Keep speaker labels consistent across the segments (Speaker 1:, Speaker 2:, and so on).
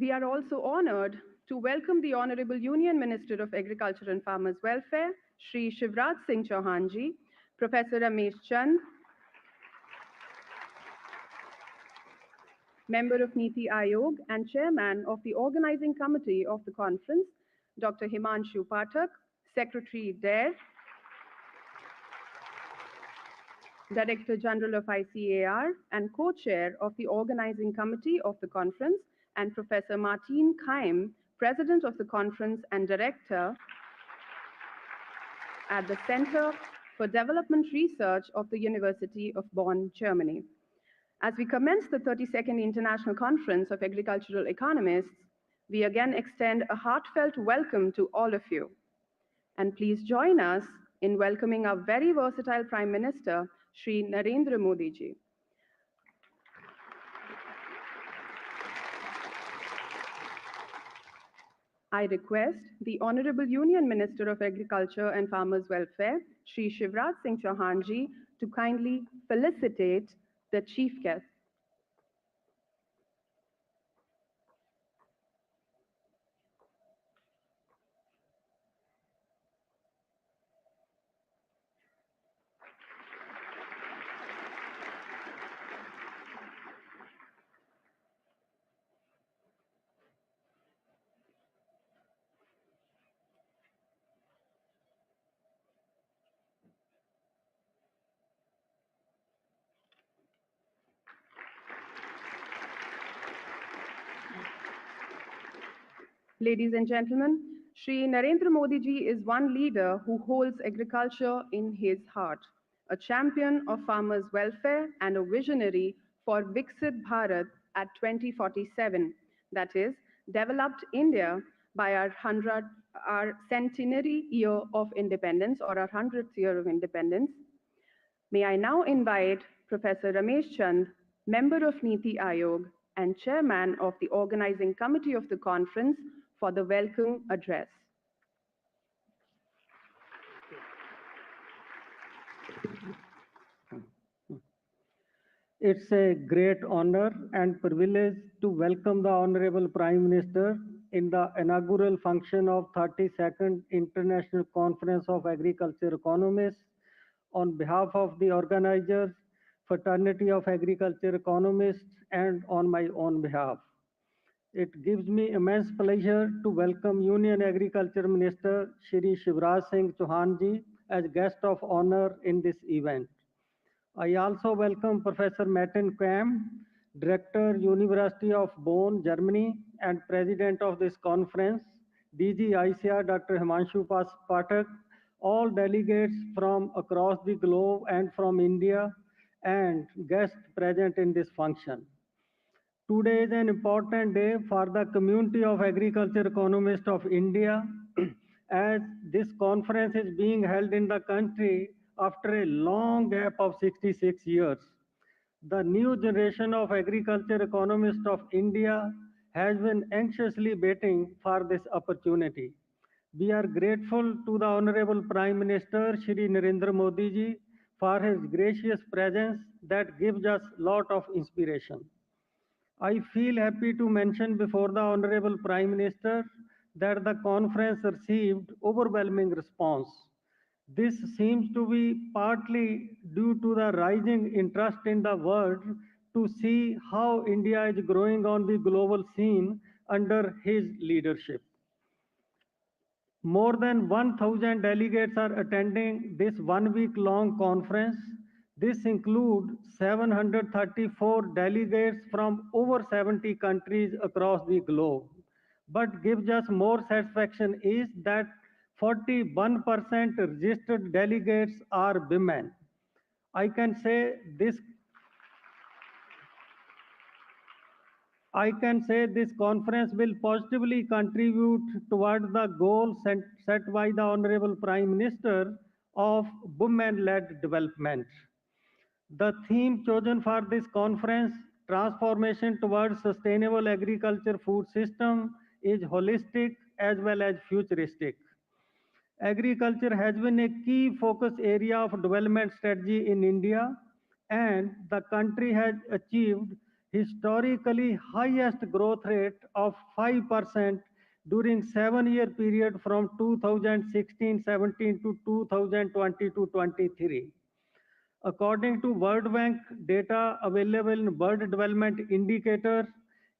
Speaker 1: We are also honored to welcome the Honorable Union Minister of Agriculture and Farmers Welfare, Shri Shivraj Singh Chauhan ji, Professor Ramesh Chand, Member of Niti Aayog and Chairman of the Organizing Committee of the conference, Dr. Himanshu Pathak, Secretary DARE, Director General of ICAR and Co-Chair of the Organizing Committee of the conference, and Professor Martin Keim, President of the conference and Director at the Center for Development Research of the University of Bonn, Germany. As we commence the 32nd International Conference of Agricultural Economists, we again extend a heartfelt welcome to all of you. And please join us in welcoming our very versatile Prime Minister, Shri Narendra Modi ji. I request the Honorable Union Minister of Agriculture and Farmers Welfare, Shri Shivraj Singh Chauhan ji, to kindly felicitate the chief guest. Ladies and gentlemen, Shri Narendra Modi ji is one leader who holds agriculture in his heart, a champion of farmers' welfare and a visionary for Viksit Bharat at 2047, that is, developed India by our centenary year of independence or our 100th year of independence. May I now invite Professor Ramesh Chand, member of Niti Aayog and chairman of the organizing committee of the conference, for the welcome address.
Speaker 2: It's a great honor and privilege to welcome the Honorable Prime Minister in the inaugural function of 32nd International Conference of Agriculture Economists. On behalf of the organizers, Fraternity of Agriculture Economists, and on my own behalf. It gives me immense pleasure to welcome Union Agriculture Minister Shri Shivraj Singh Chauhan ji as guest of honor in this event. I also welcome Professor Martin Keim, Director, University of Bonn, Germany, and President of this conference, DG ICAR Dr. Himanshu Pathak, all delegates from across the globe and from India, and guests present in this function. Today is an important day for the community of agriculture economists of India as this conference is being held in the country after a long gap of 66 years. The new generation of agriculture economists of India has been anxiously waiting for this opportunity. We are grateful to the Honorable Prime Minister Shri Narendra Modi ji for his gracious presence that gives us lot of inspiration. I feel happy to mention before the Honorable Prime Minister that the conference received overwhelming response. This seems to be partly due to the rising interest in the world to see how India is growing on the global scene under his leadership. More than 1,000 delegates are attending this one-week-long conference. This includes 734 delegates from over 70 countries across the globe. But gives us more satisfaction is that 41% registered delegates are women. I can say this conference will positively contribute towards the goal set by the Honorable Prime Minister of women-led development. The theme chosen for this conference, transformation towards sustainable agriculture food system, is holistic as well as futuristic. Agriculture has been a key focus area of development strategy in India, and the country has achieved historically highest growth rate of 5% during 7-year period from 2016-17 to 2020-23. According to World Bank data available in Bird Development Indicator,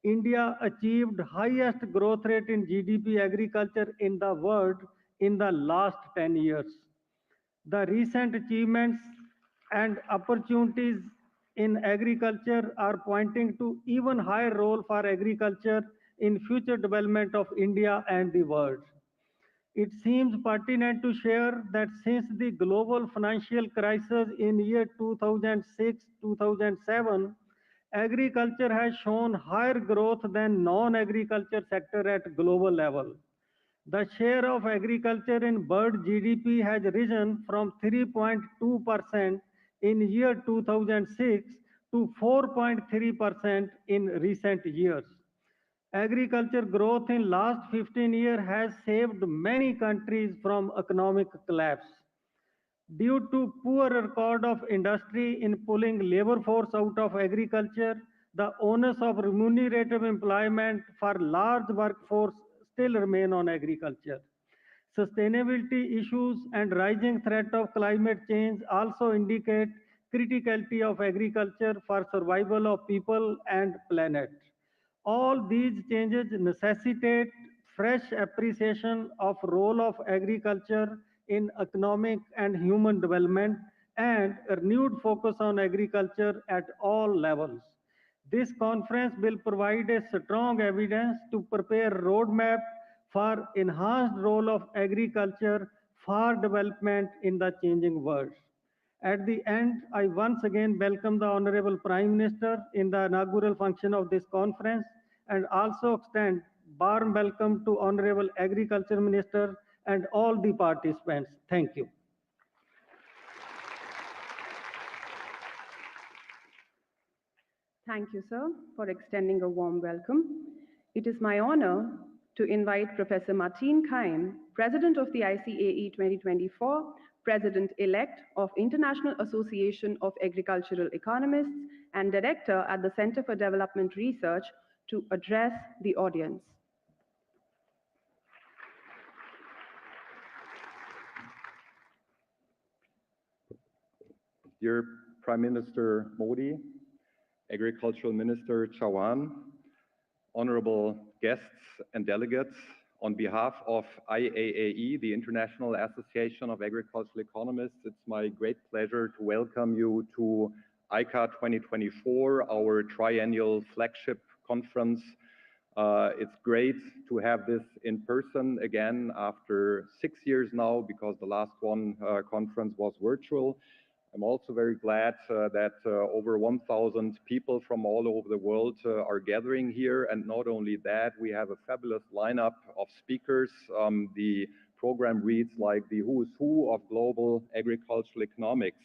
Speaker 2: India achieved highest growth rate in GDP agriculture in the world in the last 10 years. The recent achievements and opportunities in agriculture are pointing to even higher role for agriculture in future development of India and the world. It seems pertinent to share that since the global financial crisis in year 2006-2007, agriculture has shown higher growth than non-agriculture sector at global level. The share of agriculture in bird GDP has risen from 3.2% in year 2006 to 4.3% in recent years. Agriculture growth in last 15 years has saved many countries from economic collapse. Due to poor record of industry in pulling labor force out of agriculture, the onus of remunerative employment for large workforce still remain on agriculture. Sustainability issues and rising threat of climate change also indicate criticality of agriculture for survival of people and planet. All these changes necessitate fresh appreciation of role of agriculture in economic and human development and a renewed focus on agriculture at all levels. This conference will provide a strong evidence to prepare roadmap for enhanced role of agriculture for development in the changing world. At the end, I once again welcome the Honorable Prime Minister in the inaugural function of this conference and also extend warm welcome to Honorable Agriculture Minister and all the participants. Thank you.
Speaker 1: Thank you, sir, for extending a warm welcome. It is my honor to invite Professor Martine Kaim, President of the ICAE 2024, President-elect of International Association of Agricultural Economists, and Director at the Center for Development Research, to address the audience.
Speaker 3: Dear Prime Minister Modi, Agricultural Minister Chauhan, honorable guests and delegates, on behalf of IAAE, the International Association of Agricultural Economists, it's my great pleasure to welcome you to ICA 2024, our triennial flagship conference. It's great to have this in person again after 6 years now, because the last one conference was virtual. I'm also very glad that over 1,000 people from all over the world are gathering here. And not only that, we have a fabulous lineup of speakers. The program reads like the who's who of global agricultural economics.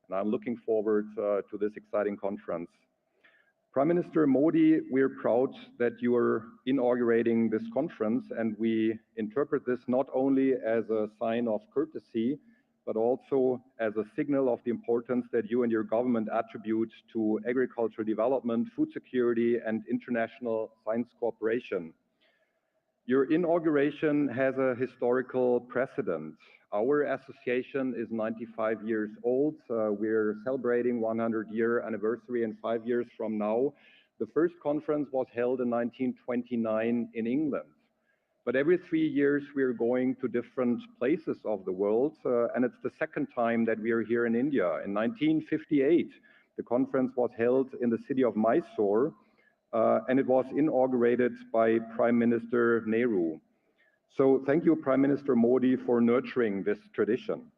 Speaker 3: And I'm looking forward to this exciting conference. Prime Minister Modi, we're proud that you are inaugurating this conference, and we interpret this not only as a sign of courtesy, but also as a signal of the importance that you and your government attribute to agricultural development, food security, and international science cooperation. Your inauguration has a historical precedent. Our association is 95 years old. We're celebrating 100-year anniversary in 5 years from now. The first conference was held in 1929 in England. But every 3 years, we're going to different places of the world, and it's the second time that we are here in India. In 1958, the conference was held in the city of Mysore, and it was inaugurated by Prime Minister Nehru. So thank you, Prime Minister Modi, for nurturing this tradition.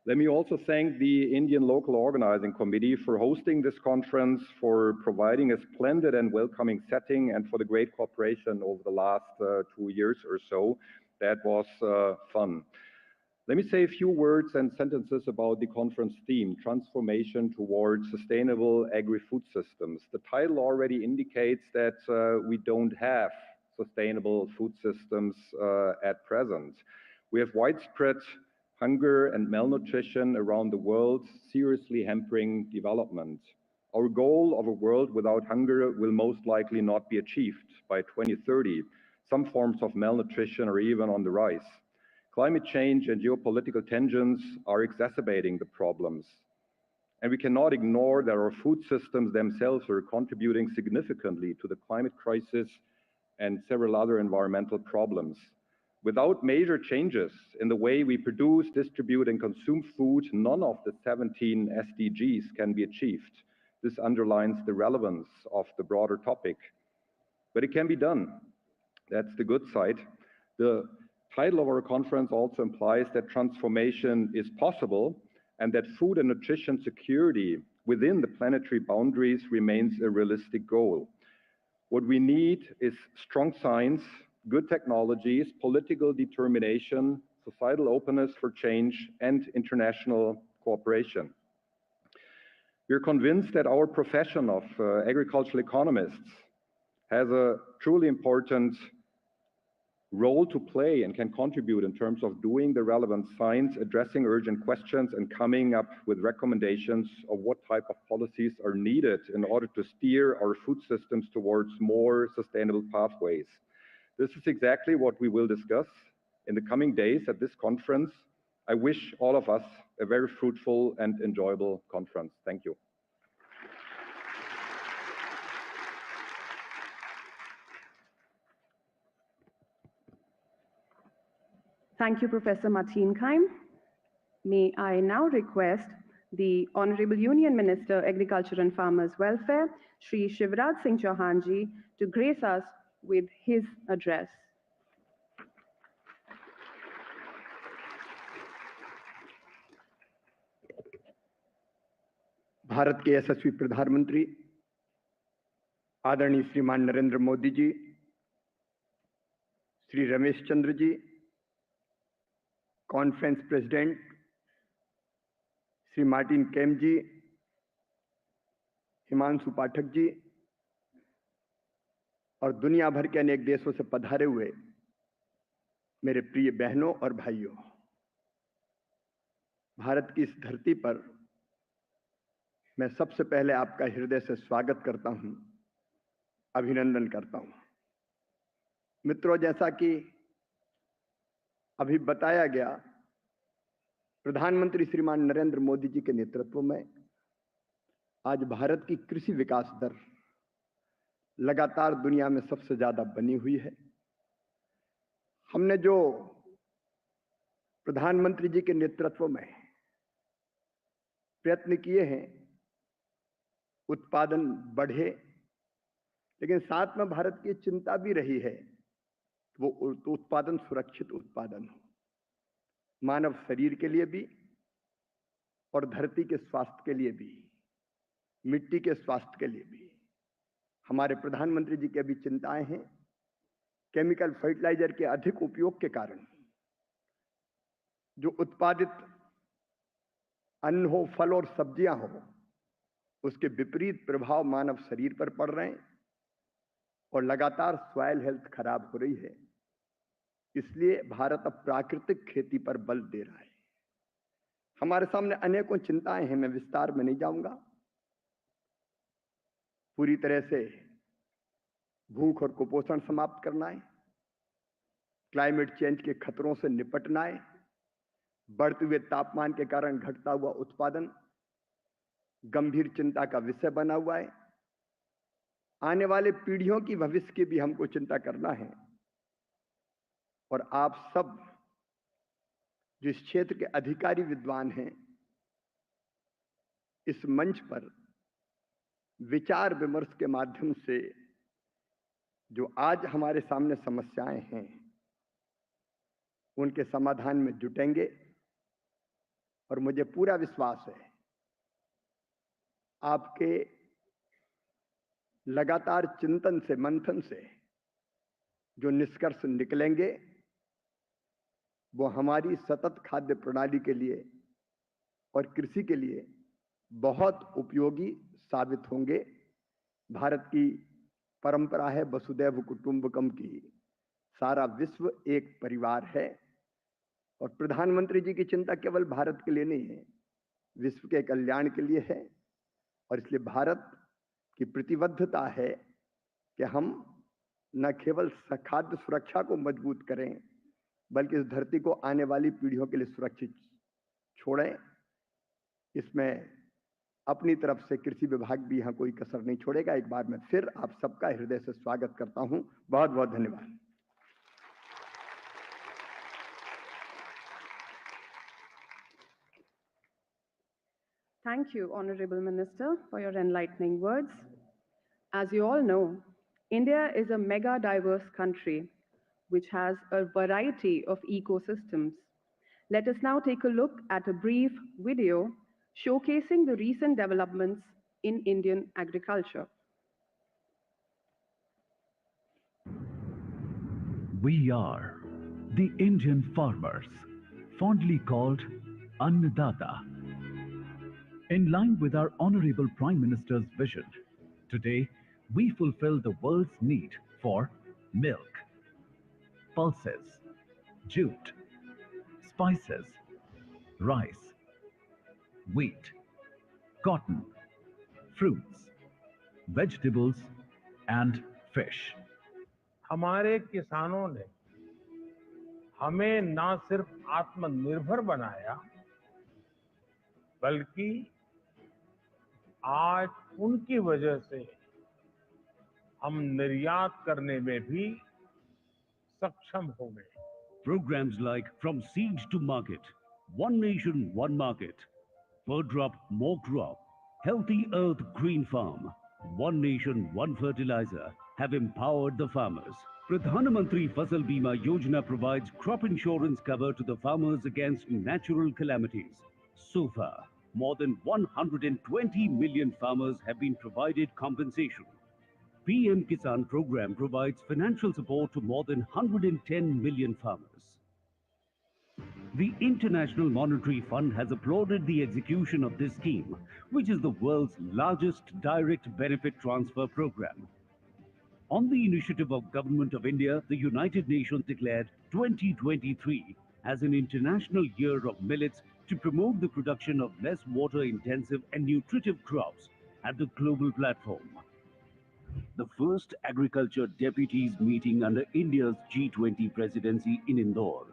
Speaker 3: Let me also thank the Indian Local Organizing Committee for hosting this conference, for providing a splendid and welcoming setting, and for the great cooperation over the last 2 years or so. That was fun. Let me say a few words and sentences about the conference theme, Transformation Towards Sustainable Agri-Food Systems. The title already indicates that we don't have sustainable food systems at present. We have widespread hunger and malnutrition around the world, seriously hampering development. Our goal of a world without hunger will most likely not be achieved by 2030. Some forms of malnutrition are even on the rise. Climate change and geopolitical tensions are exacerbating the problems. And we cannot ignore that our food systems themselves are contributing significantly to the climate crisis and several other environmental problems. Without major changes in the way we produce, distribute, and consume food, none of the 17 SDGs can be achieved. This underlines the relevance of the broader topic. But it can be done. That's the good side. The title of our conference also implies that transformation is possible and that food and nutrition security within the planetary boundaries remains a realistic goal. What we need is strong science, good technologies, political determination, societal openness for change, and international cooperation. We're convinced that our profession of agricultural economists has a truly important role to play and can contribute in terms of doing the relevant science, addressing urgent questions, and coming up with recommendations of what type of policies are needed in order to steer our food systems towards more sustainable pathways. This is exactly what we will discuss in the coming days at this conference. I wish all of us a very fruitful and enjoyable conference. Thank you.
Speaker 1: Thank you, Professor Martin Keim. May I now request the Honorable Union Minister, Agriculture and Farmers Welfare, Shri Shivraj Singh Chauhan ji, to grace us with his address.
Speaker 4: Bharat के यशस्वी प्रधानमंत्री आदरणीय श्रीमान Narendra Modi ji, Shri Ramesh Chandra ji, conference president Shri Martin केम जी, हिमांशु पाठक जी और दुनिया भर के अनेक देशों से पधारे हुए मेरे प्रिय बहनों और भाइयों, भारत की इस धरती पर मैं सबसे पहले आपका हृदय से स्वागत करता हूं, अभिनंदन करता हूं। मित्रों, जैसा कि अभी बताया गया, प्रधानमंत्री श्रीमान नरेंद्र मोदी जी के नेतृत्व में आज भारत की कृषि विकास दर लगातार दुनिया में सबसे ज्यादा बनी हुई है। हमने जो प्रधानमंत्री जी के नेतृत्व में प्रयत्न किए हैं, उत्पादन बढ़े, लेकिन साथ में भारत की चिंता भी रही है वो उत्पादन सुरक्षित उत्पादन हो, मानव शरीर के लिए भी और धरती के स्वास्थ्य के लिए भी, मिट्टी के स्वास्थ्य के लिए भी। हमारे प्रधानमंत्री जी की अभी चिंताएं हैं केमिकल फर्टिलाइजर के अधिक उपयोग के कारण जो उत्पादित अन्न हो, फल और सब्जियां हो, उसके विपरीत प्रभाव मानव शरीर पर पड़ रहे हैं और लगातार सॉइल हेल्थ खराब हो रही है। इसलिए भारत अब प्राकृतिक खेती पर बल दे रहा है। हमारे सामने अनेकों चिंताएं हैं, मैं विस्तार में नहीं जाऊंगा। पूरी तरह से भूख और कुपोषण समाप्त करना है, क्लाइमेट चेंज के खतरों से निपटना है, बढ़ते हुए तापमान के कारण घटता हुआ उत्पादन गंभीर चिंता का विषय बना हुआ है। आने वाले पीढ़ियों की भविष्य की भी हमको चिंता करना है। और आप सब जो इस क्षेत्र के अधिकारी विद्वान हैं, इस मंच पर विचार विमर्श के माध्यम से जो आज हमारे सामने समस्याएं हैं, उनके समाधान में जुटेंगे। और मुझे पूरा विश्वास है आपके लगातार चिंतन से, मंथन से जो निष्कर्ष निकलेंगे वो हमारी सतत खाद्य प्रणाली के लिए और कृषि के लिए बहुत उपयोगी साबित होंगे। भारत की परंपरा है वसुदैव कुटुंबकम की, सारा विश्व एक परिवार है। और प्रधानमंत्री जी की चिंता केवल भारत के लिए नहीं है, विश्व के कल्याण के लिए है। और इसलिए भारत की प्रतिबद्धता है कि हम न केवल खाद्य सुरक्षा को मजबूत करें, बल्कि इस धरती को आने वाली पीढ़ियों के लिए सुरक्षित छोड़ें। इसमें अपनी तरफ से कृषि विभाग भी यहाँ कोई कसर नहीं छोड़ेगा। एक बार मैं फिर आप सबका हृदय से स्वागत करता हूं। बहुत बहुत धन्यवाद।
Speaker 1: Thank you, Honorable Minister, for your enlightening words. As you all know, India is a mega diverse country which has a variety of ecosystems. Let us now take a look at a brief video showcasing the recent developments in Indian agriculture.
Speaker 5: We are the Indian farmers, fondly called Annadata. In line with our Honorable Prime Minister's vision, today we fulfill the world's need for milk, pulses, jute, spices, rice, wheat, cotton, fruits, vegetables, and fish.
Speaker 6: हमारे किसानों ने हमें न सिर्फ आत्मनिर्भर बनाया, बल्कि आज उनकी वजह से हम निर्यात करने में भी सक्षम हो गए।
Speaker 5: Programs like From Seed to Market, One Nation, One Market, Per Drop, More Crop, Healthy Earth, Green Farm, One Nation, One Fertilizer have empowered the farmers. Pradhan Mantri Fasal Bima Yojana provides crop insurance cover to the farmers against natural calamities. So far, more than 120 million farmers have been provided compensation. PM Kisan program provides financial support to more than 110 million farmers. The International Monetary Fund has applauded the execution of this scheme, which is the world's largest direct benefit transfer program. On the initiative of Government of India, the United Nations declared 2023 as an International Year of Millets to promote the production of less water-intensive and nutritive crops at the global platform. The first Agriculture Deputies meeting under India's G20 presidency in Indore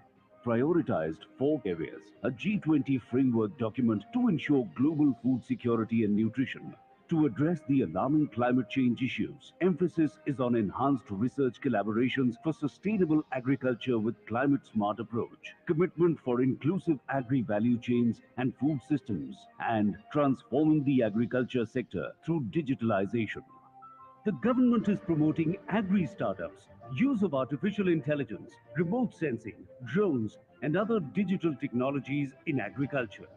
Speaker 5: prioritized 4 areas: a G20 framework document to ensure global food security and nutrition. To address the alarming climate change issues, emphasis is on enhanced research collaborations for sustainable agriculture with climate-smart approach, commitment for inclusive agri-value chains and food systems, and transforming the agriculture sector through digitalization. The government is promoting agri-startups, use of artificial intelligence, remote sensing, drones, and other digital technologies in agriculture,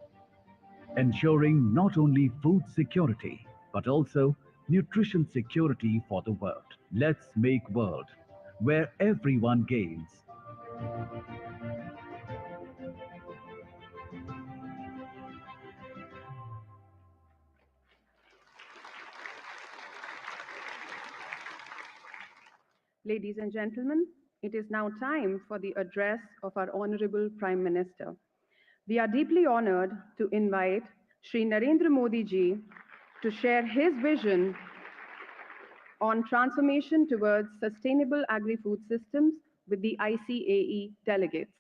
Speaker 5: ensuring not only food security, but also nutrition security for the world. Let's make world where everyone gains.
Speaker 1: Ladies and gentlemen, it is now time for the address of our Honorable Prime Minister. We are deeply honored to invite Shri Narendra Modi ji to share his vision on transformation towards sustainable agri-food systems with the ICAE delegates.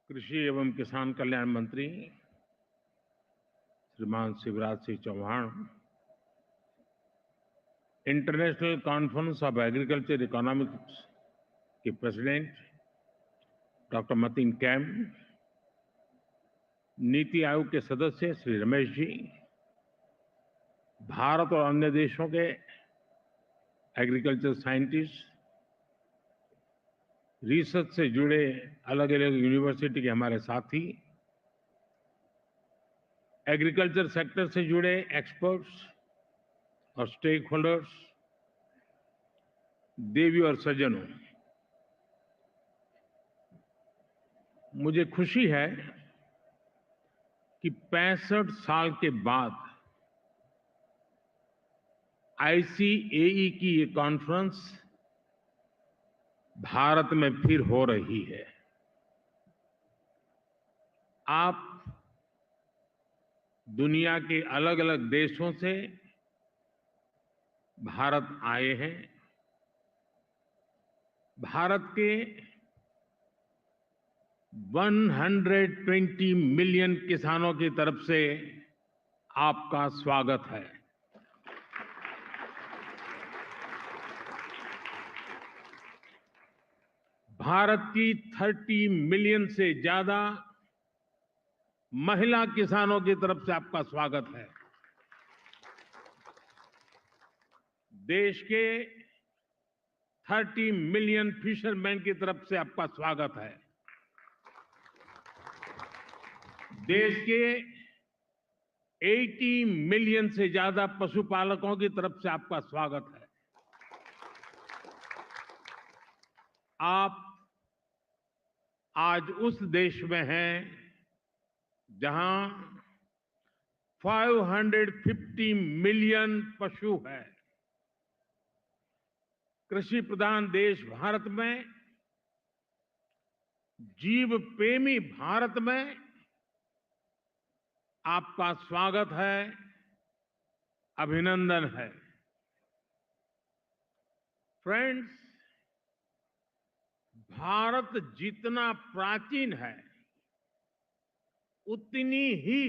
Speaker 6: कृषि एवं किसान कल्याण मंत्री श्रीमान Shivraj Singh Chouhan, international conference of agriculture economics के president doctor Matin Qaim, NITI Aayog के सदस्य श्री रमेश जी, भारत और अन्य देशों के एग्रीकल्चर साइंटिस्ट, रिसर्च से जुड़े अलग अलग यूनिवर्सिटी के हमारे साथी, एग्रीकल्चर सेक्टर से जुड़े एक्सपर्ट्स और स्टेक होल्डर्स, देवी और सज्जनों, मुझे खुशी है कि 65 साल के बाद ICAE की ये कॉन्फ्रेंस भारत में फिर हो रही है। आप दुनिया के अलग अलग देशों से भारत आए हैं। भारत के 120 मिलियन किसानों की तरफ से आपका स्वागत है। भारत की 30 मिलियन से ज्यादा महिला किसानों की तरफ से आपका स्वागत है। देश के 30 मिलियन फिशरमैन की तरफ से आपका स्वागत है। देश के 80 मिलियन से ज्यादा पशुपालकों की तरफ से आपका स्वागत है। आप आज उस देश में हैं जहां 550 मिलियन पशु है। कृषि प्रधान देश भारत में, जीव प्रेमी भारत में आपका स्वागत है, अभिनंदन है। फ्रेंड्स, भारत जितना प्राचीन है उतनी ही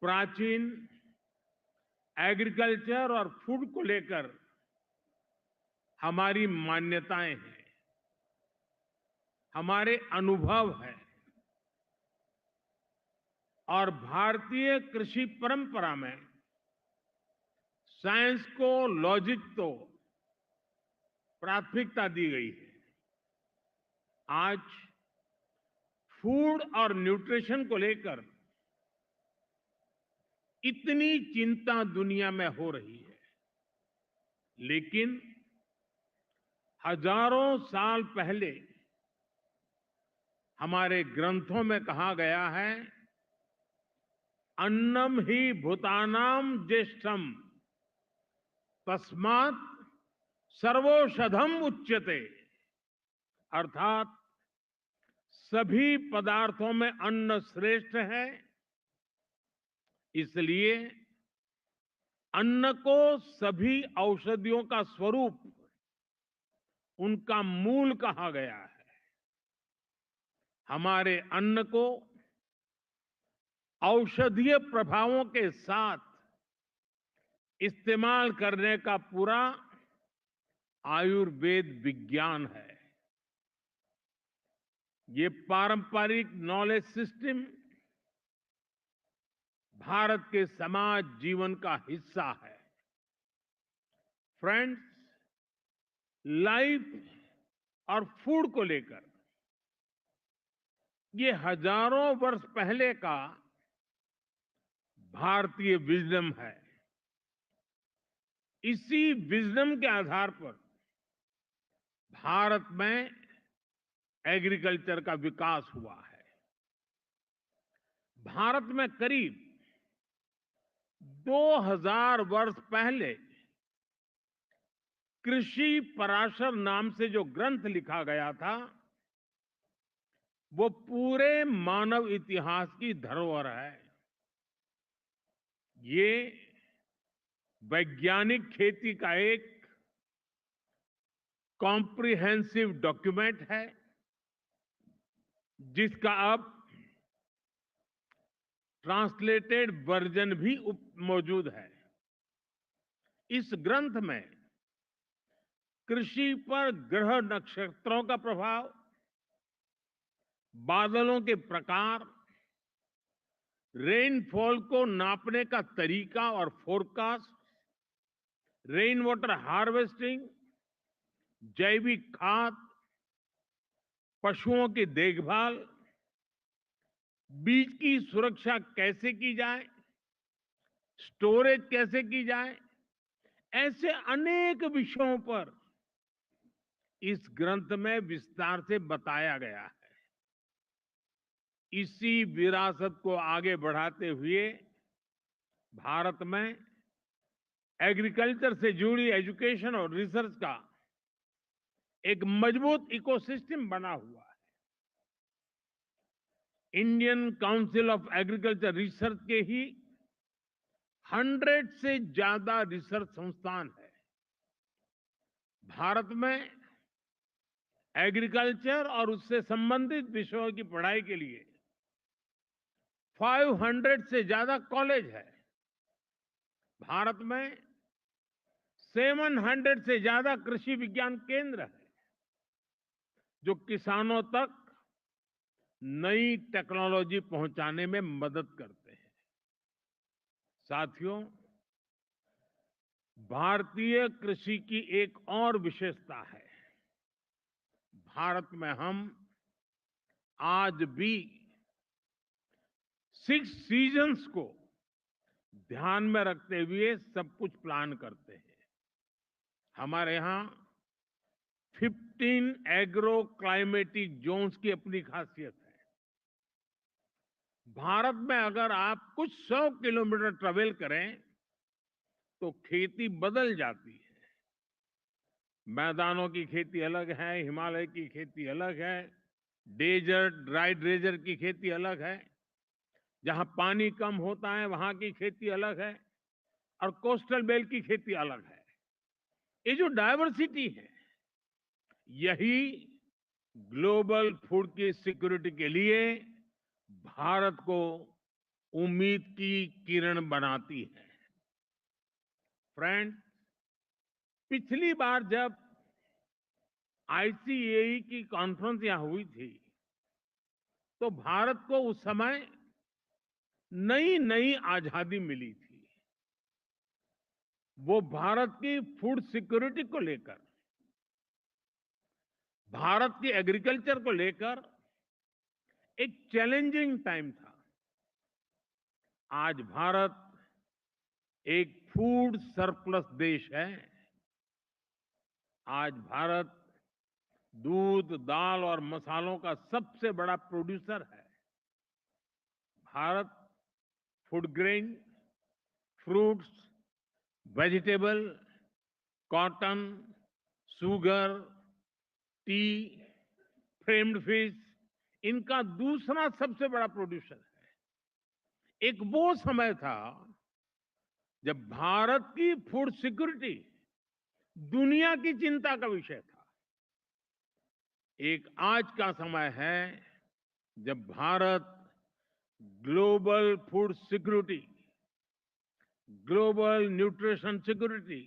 Speaker 6: प्राचीन एग्रीकल्चर और फूड को लेकर हमारी मान्यताएं हैं, हमारे अनुभव हैं। और भारतीय कृषि परंपरा में साइंस को, लॉजिक को प्राथमिकता दी गई है। आज फूड और न्यूट्रिशन को लेकर इतनी चिंता दुनिया में हो रही है, लेकिन हजारों साल पहले हमारे ग्रंथों में कहा गया है, अन्नम ही भूतानाम ज्येष्ठम तस्मात् सर्वौषधम उच्यते। अर्थात सभी पदार्थों में अन्न श्रेष्ठ है, इसलिए अन्न को सभी औषधियों का स्वरूप, उनका मूल कहा गया है। हमारे अन्न को औषधीय प्रभावों के साथ इस्तेमाल करने का पूरा आयुर्वेद विज्ञान है। ये पारंपरिक नॉलेज सिस्टम भारत के समाज जीवन का हिस्सा है। फ्रेंड्स, लाइफ और फूड को लेकर ये हजारों वर्ष पहले का भारतीय विजडम है। इसी विजडम के आधार पर भारत में एग्रीकल्चर का विकास हुआ है। भारत में करीब 2000 वर्ष पहले कृषि पराशर नाम से जो ग्रंथ लिखा गया था, वो पूरे मानव इतिहास की धरोहर है। ये वैज्ञानिक खेती का एक कॉम्प्रिहेंसिव डॉक्यूमेंट है, जिसका अब ट्रांसलेटेड वर्जन भी मौजूद है। इस ग्रंथ में कृषि पर ग्रह नक्षत्रों का प्रभाव, बादलों के प्रकार, रेनफॉल को नापने का तरीका और फोरकास्ट, रेन वाटर हार्वेस्टिंग, जैविक खाद, पशुओं की देखभाल, बीज की सुरक्षा कैसे की जाए, स्टोरेज कैसे की जाए, ऐसे अनेक विषयों पर इस ग्रंथ में विस्तार से बताया गया है। इसी विरासत को आगे बढ़ाते हुए भारत में एग्रीकल्चर से जुड़ी एजुकेशन और रिसर्च का एक मजबूत इकोसिस्टम बना हुआ है। Indian council of agriculture research के ही 100 से ज्यादा रिसर्च संस्थान है। भारत में एग्रीकल्चर और उससे संबंधित विषयों की पढ़ाई के लिए 500 से ज्यादा कॉलेज है। भारत में 700 से ज्यादा कृषि विज्ञान केंद्र है जो किसानों तक नई टेक्नोलॉजी पहुंचाने में मदद करते हैं। साथियों, भारतीय कृषि की एक और विशेषता है। भारत में हम आज भी 6 सीजन्स को ध्यान में रखते हुए सब कुछ प्लान करते हैं। हमारे यहाँ 15 एग्रो क्लाइमेटिक जोन्स की अपनी खासियत है। भारत में अगर आप कुछ 100 किलोमीटर ट्रेवल करें तो खेती बदल जाती है। मैदानों की खेती अलग है, हिमालय की खेती अलग है, डेजर्ट ड्राई डेजर्ट की खेती अलग है, जहां पानी कम होता है वहां की खेती अलग है और कोस्टल बेल्ट की खेती अलग है। ये जो डायवर्सिटी है यही ग्लोबल फूड की सिक्योरिटी के लिए भारत को उम्मीद की किरण बनाती है। फ्रेंड, पिछली बार जब आईसीएई की कॉन्फ्रेंस यहां हुई थी तो भारत को उस समय नई नई आजादी मिली थी। वो भारत की फूड सिक्योरिटी को लेकर, भारत की एग्रीकल्चर को लेकर एक चैलेंजिंग टाइम था। आज भारत एक फूड सरप्लस देश है। आज भारत दूध, दाल और मसालों का सबसे बड़ा प्रोड्यूसर है। Bharat food grain, fruits, vegetable, cotton, sugar, T, framed fish, इनका दूसरा सबसे बड़ा प्रोड्यूसर है। एक वो समय था जब भारत की फूड सिक्योरिटी दुनिया की चिंता का विषय था। एक आज का समय है जब Bharat global food security, global nutrition security,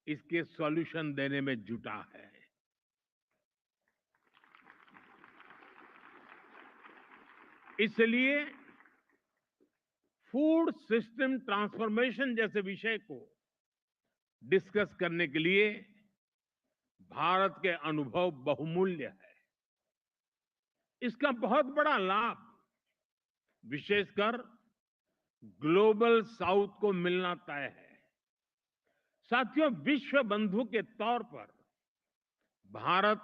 Speaker 6: इसके सॉल्यूशन देने में जुटा है। इसलिए फूड सिस्टम ट्रांसफॉर्मेशन जैसे विषय को डिस्कस करने के लिए भारत के अनुभव बहुमूल्य है। इसका बहुत बड़ा लाभ विशेषकर ग्लोबल साउथ को मिलना तय है। साथियों, विश्व बंधु के तौर पर भारत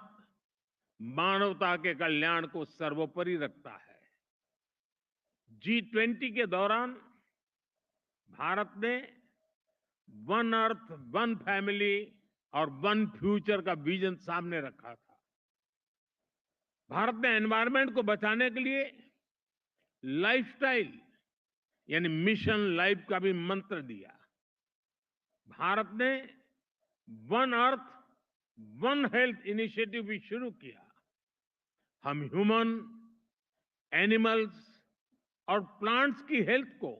Speaker 6: मानवता के कल्याण को सर्वोपरि रखता है। G20 के दौरान भारत ने वन अर्थ, वन फैमिली और वन फ्यूचर का विजन सामने रखा था। भारत ने एनवायरनमेंट को बचाने के लिए लाइफस्टाइल यानी मिशन लाइफ का भी मंत्र दिया। भारत ने one earth, one health initiative भी शुरू किया। हम ह्यूमन, एनिमल्स और प्लांट्स की हेल्थ को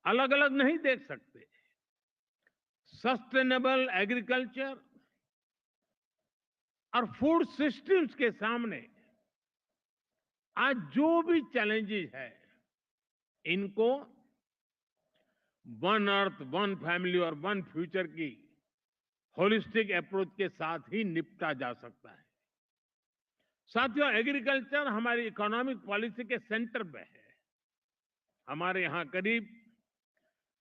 Speaker 6: अलग अलग नहीं देख सकते। सस्टेनेबल एग्रीकल्चर और फूड सिस्टम्स के सामने आज जो भी चैलेंजेस है, इनको वन अर्थ, वन फैमिली और वन फ्यूचर की होलिस्टिक अप्रोच के साथ ही निपटा जा सकता है। साथियों, एग्रीकल्चर हमारी इकोनॉमिक पॉलिसी के सेंटर पे है। हमारे यहां करीब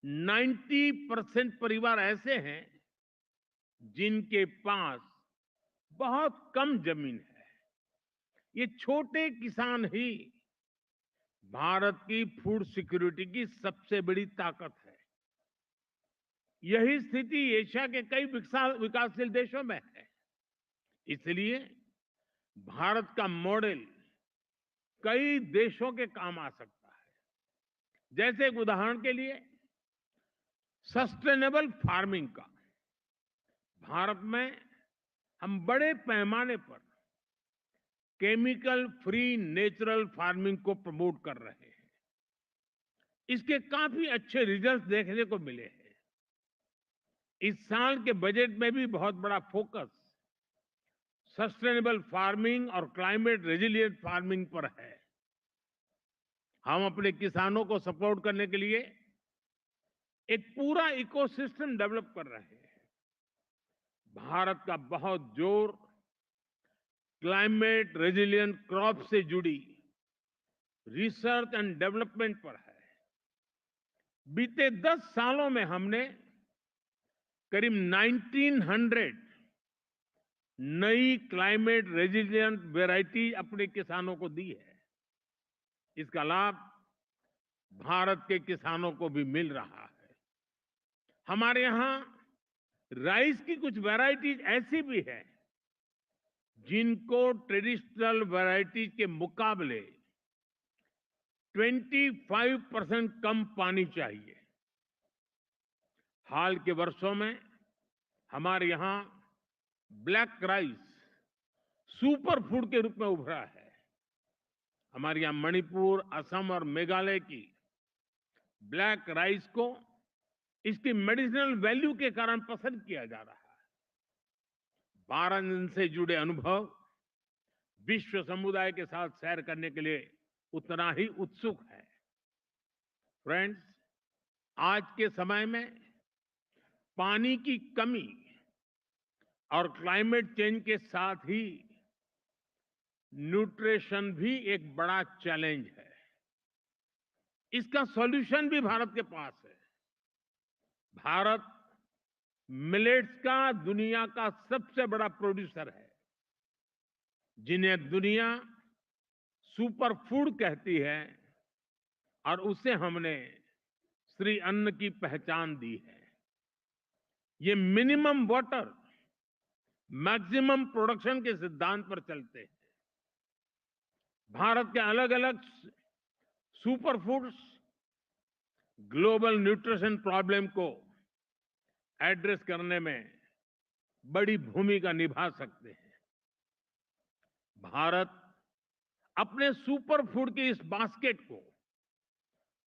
Speaker 6: 90% परिवार ऐसे हैं जिनके पास बहुत कम जमीन है। ये छोटे किसान ही भारत की फूड सिक्योरिटी की सबसे बड़ी ताकत है। यही स्थिति एशिया के कई विकासशील देशों में है। इसलिए भारत का मॉडल कई देशों के काम आ सकता है। जैसे एक उदाहरण के लिए सस्टेनेबल फार्मिंग का भारत में हम बड़े पैमाने पर केमिकल फ्री नेचुरल फार्मिंग को प्रमोट कर रहे हैं। इसके काफी अच्छे रिजल्ट्स देखने को मिले हैं। इस साल के बजट में भी बहुत बड़ा फोकस सस्टेनेबल फार्मिंग और क्लाइमेट रेजिलिएंट फार्मिंग पर है। हम अपने किसानों को सपोर्ट करने के लिए एक पूरा इकोसिस्टम डेवलप कर रहे हैं। भारत का बहुत जोर क्लाइमेट रेजिलिएंट क्रॉप से जुड़ी रिसर्च एंड डेवलपमेंट पर है। बीते 10 सालों में हमने करीब 1900 नई क्लाइमेट रेजिलिएंट वैरायटी अपने किसानों को दी है। इसका लाभ भारत के किसानों को भी मिल रहा है। हमारे यहां राइस की कुछ वैरायटीज ऐसी भी है जिनको ट्रेडिशनल वैरायटीज के मुकाबले 25% कम पानी चाहिए। हाल के वर्षों में हमारे यहां ब्लैक राइस सुपर फूड के रूप में उभरा है। हमारे यहां मणिपुर, असम और मेघालय की ब्लैक राइस को इसकी मेडिसिनल वैल्यू के कारण पसंद किया जा रहा है। 12 दिन से जुड़े अनुभव विश्व समुदाय के साथ शेयर करने के लिए उतना ही उत्सुक है। फ्रेंड्स, आज के समय में पानी की कमी और क्लाइमेट चेंज के साथ ही न्यूट्रिशन भी एक बड़ा चैलेंज है। इसका सॉल्यूशन भी भारत के पास है। भारत मिलेट्स का दुनिया का सबसे बड़ा प्रोड्यूसर है, जिन्हें दुनिया सुपर फूड कहती है, और उसे हमने श्री अन्न की पहचान दी है। ये मिनिमम वाटर मैक्सिमम प्रोडक्शन के सिद्धांत पर चलते हैं। भारत के अलग अलग super foods global nutrition problem को एड्रेस करने में बड़ी भूमिका निभा सकते हैं। भारत अपने सुपर फूड की इस बास्केट को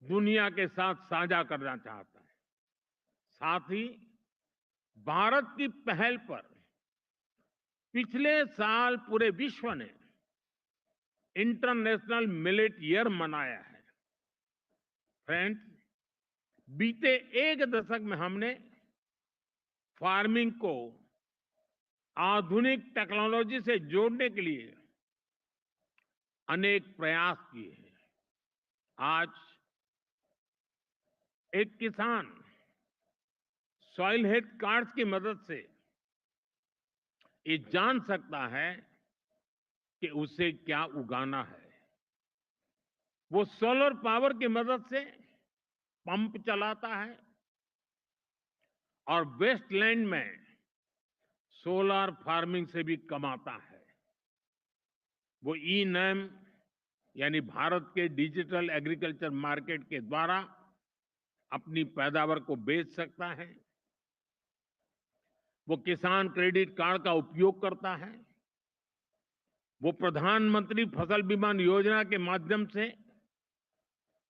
Speaker 6: दुनिया के साथ साझा करना चाहता है। साथ ही भारत की पहल पर पिछले साल पूरे विश्व ने इंटरनेशनल मिलेट ईयर मनाया है। फ्रेंड्स, बीते एक दशक में हमने फार्मिंग को आधुनिक टेक्नोलॉजी से जोड़ने के लिए अनेक प्रयास किए हैं। आज एक किसान सॉइल हेल्थ कार्ड्स की मदद से ये जान सकता है कि उसे क्या उगाना है। वो सोलर पावर की मदद से पंप चलाता है और वेस्टलैंड में सोलर फार्मिंग से भी कमाता है। वो ई-नैम यानी भारत के डिजिटल एग्रीकल्चर मार्केट के द्वारा अपनी पैदावार को बेच सकता है। वो किसान क्रेडिट कार्ड का उपयोग करता है। वो प्रधानमंत्री फसल बीमा योजना के माध्यम से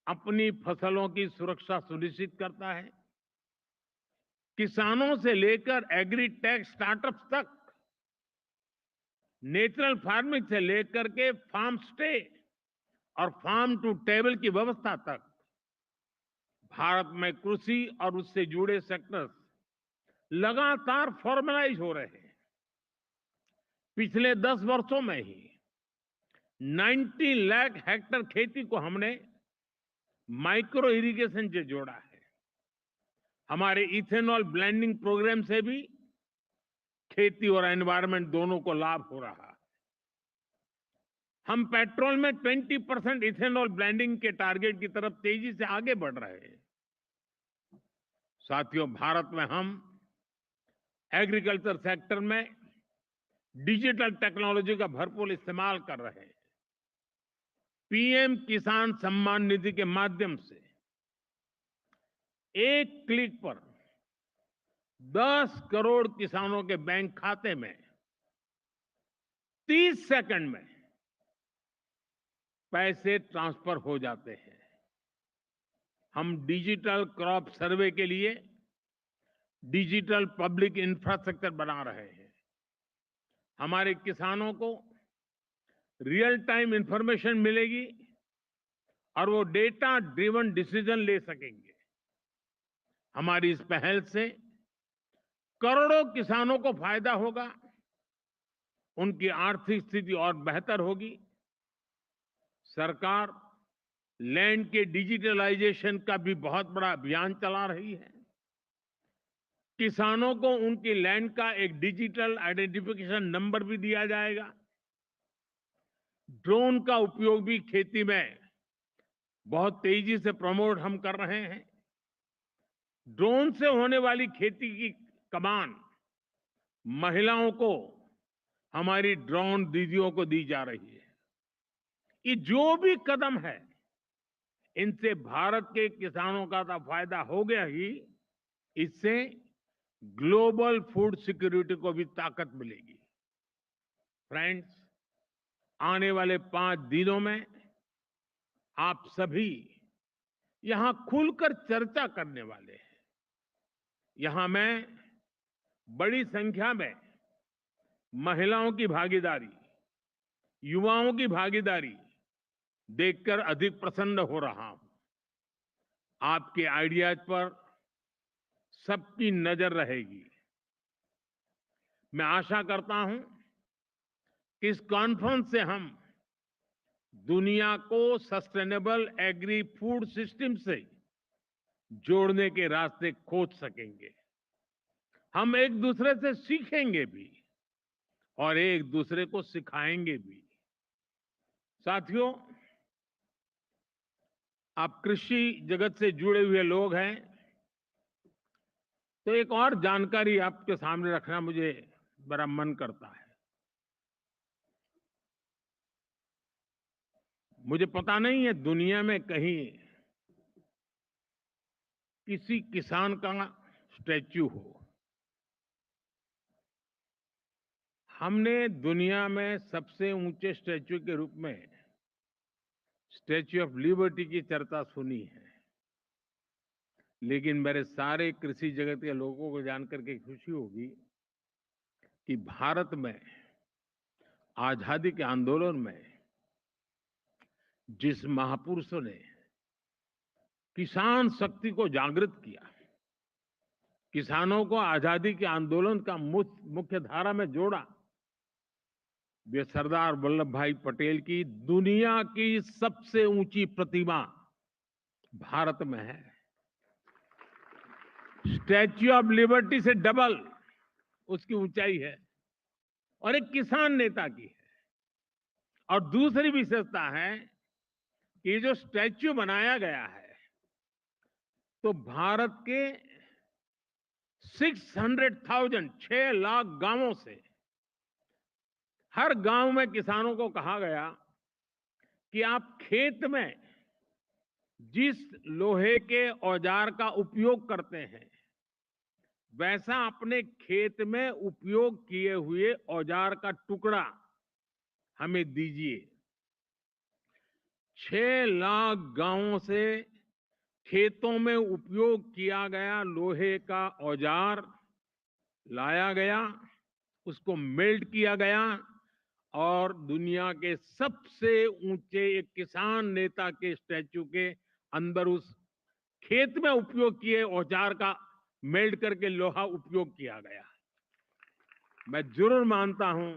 Speaker 6: अपनी फसलों की सुरक्षा सुनिश्चित करता है। किसानों से लेकर एग्री टेक स्टार्टअप्स तक, नेचुरल फार्मिंग से लेकर के फार्म स्टे और फार्म टू टेबल की व्यवस्था तक, भारत में कृषि और उससे जुड़े सेक्टर्स लगातार फॉर्मलाइज हो रहे हैं। पिछले 10 वर्षों में ही 90 लाख हेक्टेयर खेती को हमने माइक्रो इरिगेशन से जोड़ा है। हमारे इथेनॉल ब्लेंडिंग प्रोग्राम से भी खेती और एनवायरनमेंट दोनों को लाभ हो रहा है। हम पेट्रोल में 20% इथेनॉल ब्लेंडिंग के टारगेट की तरफ तेजी से आगे बढ़ रहे हैं। साथियों, भारत में हम एग्रीकल्चर सेक्टर में डिजिटल टेक्नोलॉजी का भरपूर इस्तेमाल कर रहे हैं। पीएम किसान सम्मान निधि के माध्यम से एक क्लिक पर 10 करोड़ किसानों के बैंक खाते में 30 सेकंड में पैसे ट्रांसफर हो जाते हैं। हम डिजिटल क्रॉप सर्वे के लिए डिजिटल पब्लिक इंफ्रास्ट्रक्चर बना रहे हैं। हमारे किसानों को रियल टाइम इंफॉर्मेशन मिलेगी और वो डेटा ड्रिवन डिसीजन ले सकेंगे। हमारी इस पहल से करोड़ों किसानों को फायदा होगा, उनकी आर्थिक स्थिति और बेहतर होगी। सरकार लैंड के डिजिटलाइजेशन का भी बहुत बड़ा अभियान चला रही है। किसानों को उनकी लैंड का एक डिजिटल आइडेंटिफिकेशन नंबर भी दिया जाएगा। ड्रोन का उपयोग भी खेती में बहुत तेजी से प्रमोट हम कर रहे हैं। ड्रोन से होने वाली खेती की कमान महिलाओं को, हमारी ड्रोन दीदियों को दी जा रही है। ये जो भी कदम है, इनसे भारत के किसानों का तो फायदा हो गया ही, इससे ग्लोबल फूड सिक्योरिटी को भी ताकत मिलेगी। फ्रेंड्स, आने वाले 5 दिनों में आप सभी यहां खुलकर चर्चा करने वाले हैं। यहां मैं बड़ी संख्या में महिलाओं की भागीदारी, युवाओं की भागीदारी देखकर अधिक प्रसन्न हो रहा हूं। आपके आइडियाज पर सबकी नजर रहेगी। मैं आशा करता हूं कि इस कॉन्फ्रेंस से हम दुनिया को सस्टेनेबल एग्री फूड सिस्टम से जोड़ने के रास्ते खोज सकेंगे। हम एक दूसरे से सीखेंगे भी और एक दूसरे को सिखाएंगे भी। साथियों, आप कृषि जगत से जुड़े हुए लोग हैं, तो एक और जानकारी आपके सामने रखना मुझे बड़ा मन करता है। मुझे पता नहीं है दुनिया में कहीं किसी किसान का स्टैच्यू हो। हमने दुनिया में सबसे ऊंचे स्टैच्यू के रूप में स्टैच्यू ऑफ लिबर्टी की चर्चा सुनी है, लेकिन मेरे सारे कृषि जगत के लोगों को जानकर के खुशी होगी कि भारत में आजादी के आंदोलन में जिस महापुरुषों ने किसान शक्ति को जागृत किया, किसानों को आजादी के आंदोलन का मुख्य धारा में जोड़ा, वे सरदार वल्लभ भाई पटेल की दुनिया की सबसे ऊंची प्रतिमा भारत में है। स्टैच्यू ऑफ लिबर्टी से डबल उसकी ऊंचाई है और एक किसान नेता की है। और दूसरी विशेषता है कि ये जो स्टैच्यू बनाया गया है, तो भारत के 6 लाख गांवों से हर गांव में किसानों को कहा गया कि आप खेत में जिस लोहे के औजार का उपयोग करते हैं, वैसा अपने खेत में उपयोग किए हुए औजार का टुकड़ा हमें दीजिए। 6 लाख गांवों से खेतों में उपयोग किया गया लोहे का औजार लाया गया, उसको मेल्ट किया गया और दुनिया के सबसे ऊंचे एक किसान नेता के स्टैच्यू के अंदर उस खेत में उपयोग किए औजार का मेल्ट करके लोहा उपयोग किया गया। मैं जरूर मानता हूं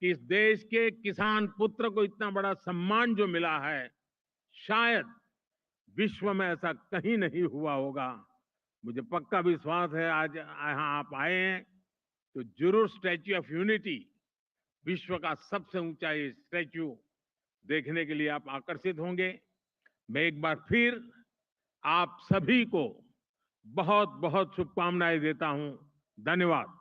Speaker 6: कि इस देश के किसान पुत्र को इतना बड़ा सम्मान जो मिला है, शायद विश्व में ऐसा कहीं नहीं हुआ होगा। मुझे पक्का विश्वास है आज यहाँ आप आए हैं तो जरूर स्टैच्यू ऑफ यूनिटी, विश्व का सबसे ऊंचा ये स्टैच्यू देखने के लिए आप आकर्षित होंगे। मैं एक बार फिर आप सभी को बहुत बहुत शुभकामनाएं देता हूं। धन्यवाद।